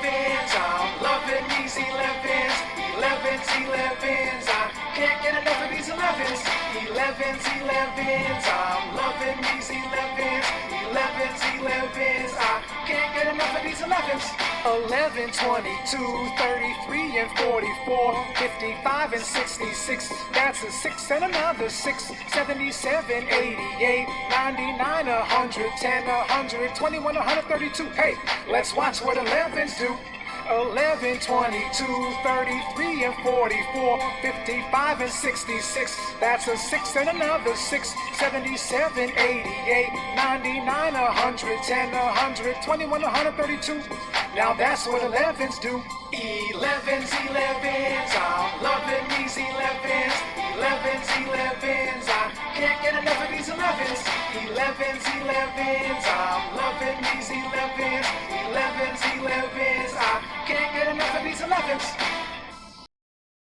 elevens. I'm loving these elevens. Elevens, elevens. I can't get enough of these elevens. Elevens, elevens. I'm loving these elevens. Elevens, elevens. I can't get enough of these elevens. 11, 22, 33, and 44, 55, and 66. That's a 6 and another 6. 77, 88, 99, 110, 121, 132. Hey, let's watch what 11s do. 11, 22, 33, and 44, 55, and 66. That's a 6 and another 6. 77, 88, 99, 110, 121, 132. Now that's what 11s do. 11s, 11s. I'm loving these 11s. 11s, 11s. I can't get enough of these 11s. 11s, 11s. I'm loving these 11s.